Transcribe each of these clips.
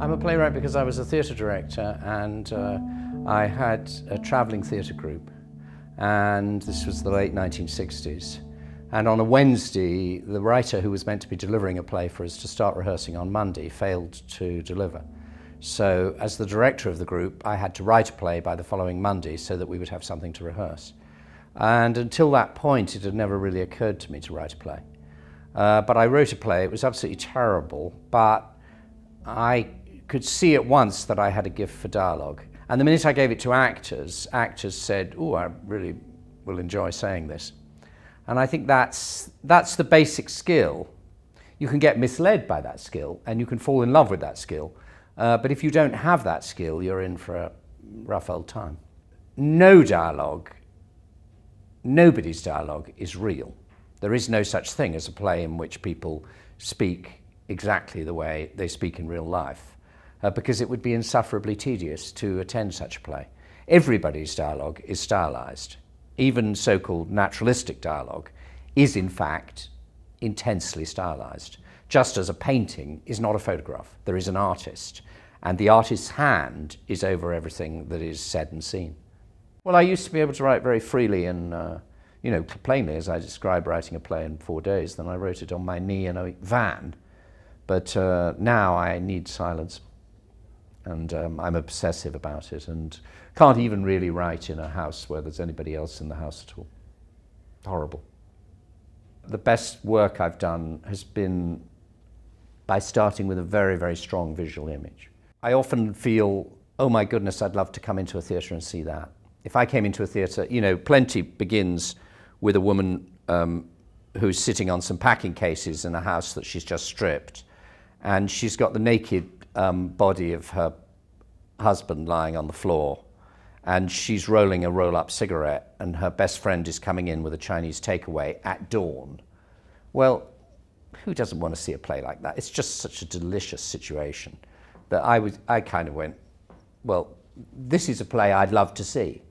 I'm a playwright because I was a theatre director and I had a travelling theatre group, and this was the late 1960s. And on a Wednesday, the writer who was meant to be delivering a play for us to start rehearsing on Monday failed to deliver. So as the director of the group, I had to write a play by the following Monday so that we would have something to rehearse. And until that point, it had never really occurred to me to write a play. But I wrote a play. It was absolutely terrible, but I could see at once that I had a gift for dialogue. And the minute I gave it to actors, actors said, "Oh, I really will enjoy saying this." And I think that's the basic skill. You can get misled by that skill and you can fall in love with that skill. But if you don't have that skill, you're in for a rough old time. No dialogue, nobody's dialogue is real. There is no such thing as a play in which people speak exactly the way they speak in real life, because it would be insufferably tedious to attend such a play. Everybody's dialogue is stylized. Even so-called naturalistic dialogue is in fact intensely stylized, just as a painting is not a photograph. There is an artist, and the artist's hand is over everything that is said and seen. Well, I used to be able to write very freely and plainly, as I describe writing a play in 4 days. Then I wrote it on my knee in a van. But now I need silence, and I'm obsessive about it, and can't even really write in a house where there's anybody else in the house at all. Horrible. The best work I've done has been by starting with a very, very strong visual image. I often feel, oh my goodness, I'd love to come into a theatre and see that. If I came into a theatre, Plenty begins with a woman who's sitting on some packing cases in a house that she's just stripped, and she's got the naked body of her husband lying on the floor, and she's rolling a roll-up cigarette, and her best friend is coming in with a Chinese takeaway at dawn. Well, who doesn't want to see a play like that? It's just such a delicious situation that I kind of went, well, this is a play I'd love to see.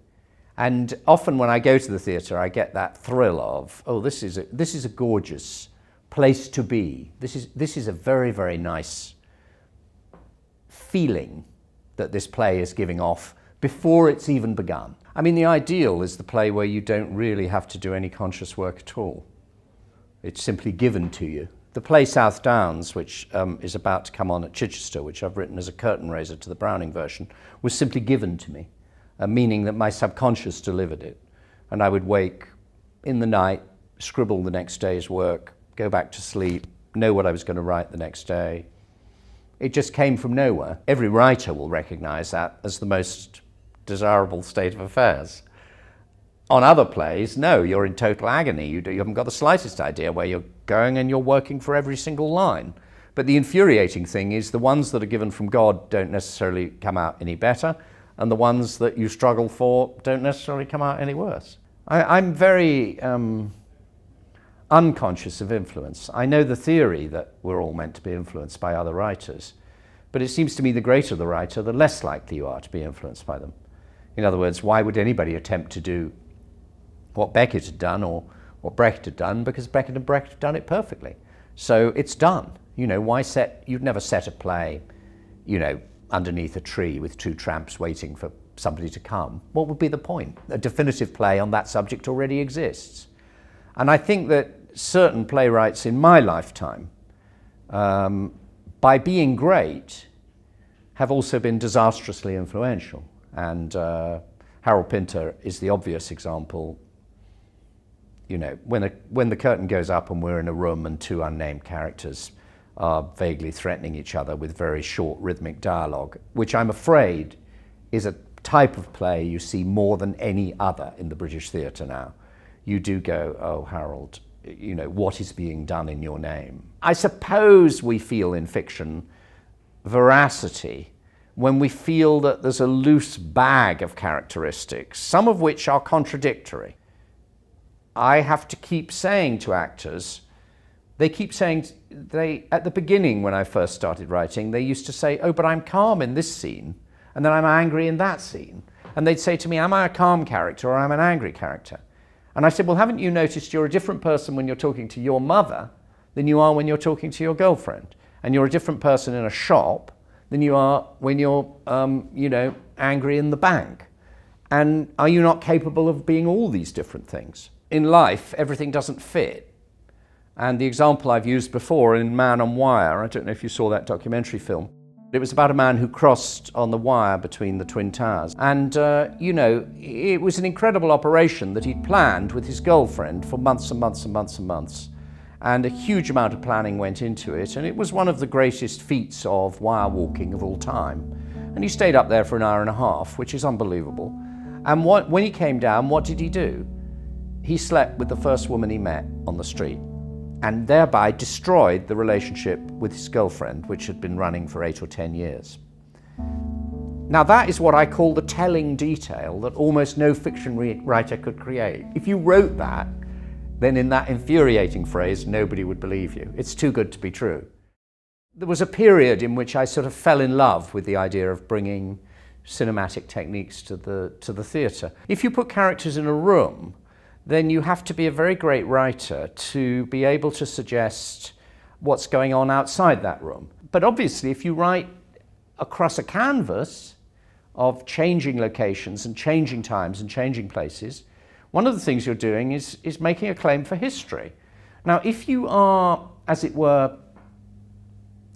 And often when I go to the theatre, I get that thrill of, oh, this is a gorgeous place to be. This is a very, very nice feeling that this play is giving off before it's even begun. I mean, the ideal is the play where you don't really have to do any conscious work at all. It's simply given to you. The play South Downs, which is about to come on at Chichester, which I've written as a curtain raiser to the Browning version, was simply given to me, meaning that my subconscious delivered it. And I would wake in the night, scribble the next day's work, go back to sleep, know what I was going to write the next day. It just came from nowhere. Every writer will recognize that as the most desirable state of affairs. On other plays, no, you're in total agony. You haven't got the slightest idea where you're going, and you're working for every single line. But the infuriating thing is the ones that are given from God don't necessarily come out any better, and the ones that you struggle for don't necessarily come out any worse. I'm very unconscious of influence. I know the theory that we're all meant to be influenced by other writers, but it seems to me the greater the writer, the less likely you are to be influenced by them. In other words, why would anybody attempt to do what Beckett had done or what Brecht had done? Because Beckett and Brecht have done it perfectly. So it's done. You'd never set a play, underneath a tree with two tramps waiting for somebody to come. What would be the point? A definitive play on that subject already exists. And I think that certain playwrights in my lifetime, by being great, have also been disastrously influential. And Harold Pinter is the obvious example. When the curtain goes up and we're in a room and two unnamed characters are vaguely threatening each other with very short rhythmic dialogue, which I'm afraid is a type of play you see more than any other in the British theatre now. You do go, oh, Harold, what is being done in your name? I suppose we feel in fiction veracity when we feel that there's a loose bag of characteristics, some of which are contradictory. I have to keep saying to actors, at the beginning when I first started writing, they used to say, oh, but I'm calm in this scene, and then I'm angry in that scene. And they'd say to me, am I a calm character or am I an angry character? And I said, well, haven't you noticed you're a different person when you're talking to your mother than you are when you're talking to your girlfriend? And you're a different person in a shop than you are when you're, angry in the bank? And are you not capable of being all these different things? In life, everything doesn't fit. And the example I've used before in Man on Wire, I don't know if you saw that documentary film, it was about a man who crossed on the wire between the Twin Towers. And, it was an incredible operation that he'd planned with his girlfriend for months and months and months and months. And a huge amount of planning went into it. And it was one of the greatest feats of wire walking of all time. And he stayed up there for an hour and a half, which is unbelievable. And when he came down, what did he do? He slept with the first woman he met on the street, and thereby destroyed the relationship with his girlfriend, which had been running for 8 or 10 years. Now that is what I call the telling detail that almost no fiction writer could create. If you wrote that, then in that infuriating phrase, nobody would believe you. It's too good to be true. There was a period in which I sort of fell in love with the idea of bringing cinematic techniques to the theatre. If you put characters in a room, then you have to be a very great writer to be able to suggest what's going on outside that room. But obviously, if you write across a canvas of changing locations and changing times and changing places, one of the things you're doing is making a claim for history. Now, if you are, as it were,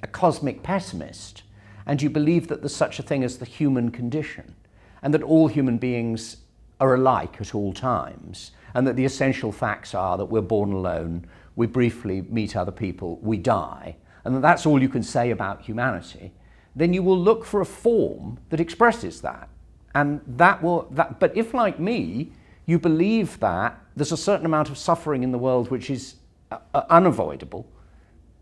a cosmic pessimist, and you believe that there's such a thing as the human condition, and that all human beings are alike at all times, and that the essential facts are that we're born alone, we briefly meet other people, we die, and that that's all you can say about humanity, then you will look for a form that expresses that. And but if, like me, you believe that there's a certain amount of suffering in the world which is unavoidable,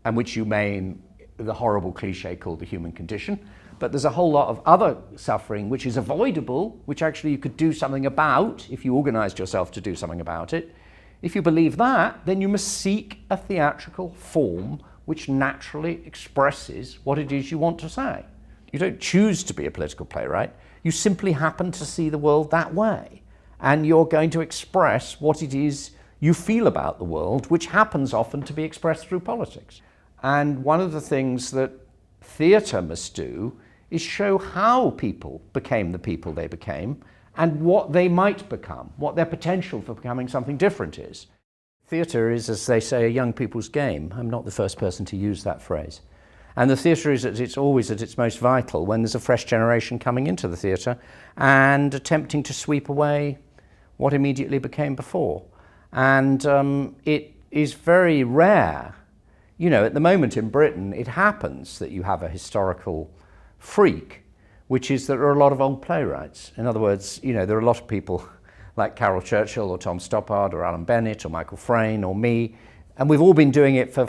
and which you may, in the horrible cliche, call the human condition, but there's a whole lot of other suffering which is avoidable, which actually you could do something about if you organized yourself to do something about it. If you believe that, then you must seek a theatrical form which naturally expresses what it is you want to say. You don't choose to be a political playwright, you simply happen to see the world that way. And you're going to express what it is you feel about the world, which happens often to be expressed through politics. And one of the things that theatre must do is show how people became the people they became and what they might become, what their potential for becoming something different is. Theatre is, as they say, a young people's game. I'm not the first person to use that phrase. And the theatre is it's always at its most vital when there's a fresh generation coming into the theatre and attempting to sweep away what immediately became before. And it is very rare. At the moment in Britain, it happens that you have a historical freak, which is that there are a lot of old playwrights. In other words, there are a lot of people like Carol Churchill or Tom Stoppard or Alan Bennett or Michael Frayn or me, and we've all been doing it for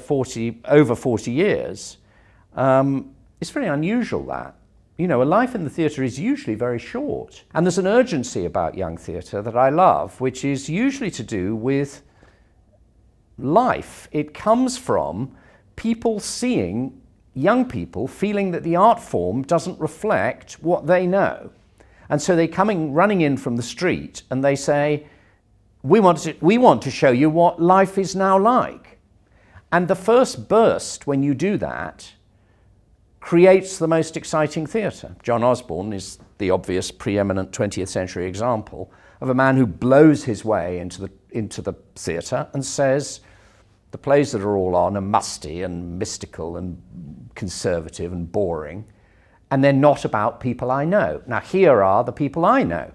over 40 years. It's very unusual that. A life in the theatre is usually very short. And there's an urgency about young theatre that I love, which is usually to do with life. It comes from people seeing young people feeling that the art form doesn't reflect what they know. And so they running in from the street and they say, we want to show you what life is now like. And the first burst when you do that creates the most exciting theatre. John Osborne is the obvious preeminent 20th century example of a man who blows his way into the theatre and says, the plays that are all on are musty and mystical and conservative and boring, and they're not about people I know. Now, here are the people I know.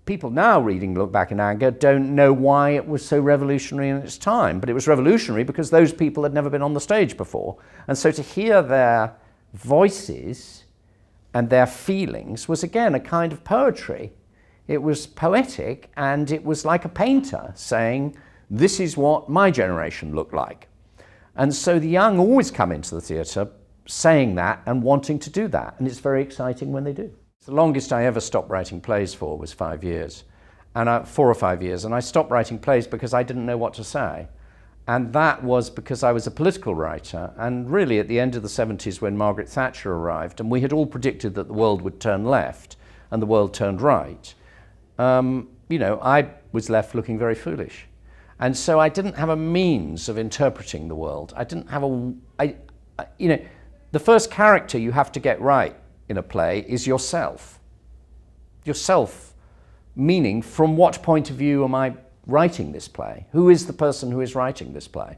People now reading Look Back in Anger don't know why it was so revolutionary in its time, but it was revolutionary because those people had never been on the stage before. And so to hear their voices and their feelings was, again, a kind of poetry. It was poetic, and it was like a painter saying, this is what my generation looked like. And so the young always come into the theatre saying that and wanting to do that, and it's very exciting when they do. The longest I ever stopped writing plays for was 5 years, and 4 or 5 years, and I stopped writing plays because I didn't know what to say. And that was because I was a political writer, and really at the end of the 70s when Margaret Thatcher arrived, and we had all predicted that the world would turn left and the world turned right, I was left looking very foolish. And so I didn't have a means of interpreting the world. I didn't have The first character you have to get right in a play is yourself. Yourself, meaning from what point of view am I writing this play? Who is the person who is writing this play?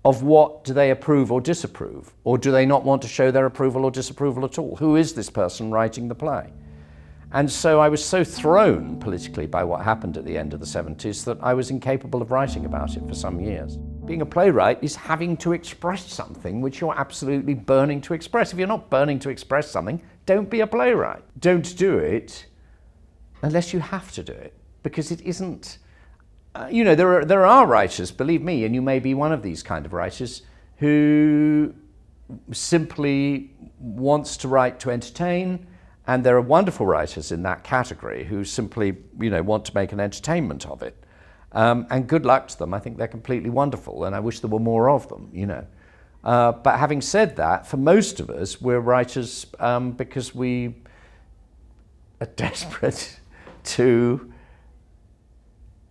Of what do they approve or disapprove? Or do they not want to show their approval or disapproval at all? Who is this person writing the play? And so I was so thrown politically by what happened at the end of the 70s that I was incapable of writing about it for some years. Being a playwright is having to express something which you're absolutely burning to express. If you're not burning to express something, don't be a playwright. Don't do it unless you have to do it, because it isn't... you know, there are writers, believe me, and you may be one of these kind of writers, who simply wants to write to entertain, and there are wonderful writers in that category who simply, you know, want to make an entertainment of it. And good luck to them. I think they're completely wonderful, and I wish there were more of them, you know. But having said that, for most of us, we're writers because we are desperate to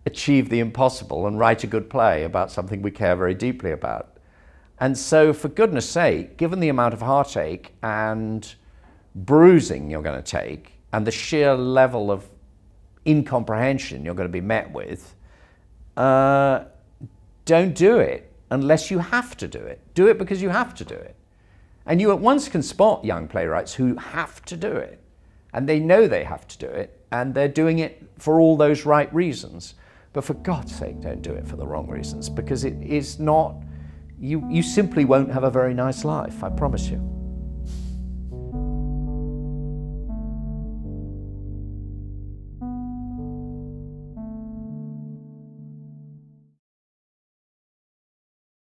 achieve the impossible and write a good play about something we care very deeply about. And so, for goodness sake, given the amount of heartache and bruising you're going to take and the sheer level of incomprehension you're going to be met with, don't do it unless you have to do it. Do it because you have to do it. And you at once can spot young playwrights who have to do it, and they know they have to do it, and they're doing it for all those right reasons. But for God's sake, don't do it for the wrong reasons, because it is not, you simply won't have a very nice life, I promise you.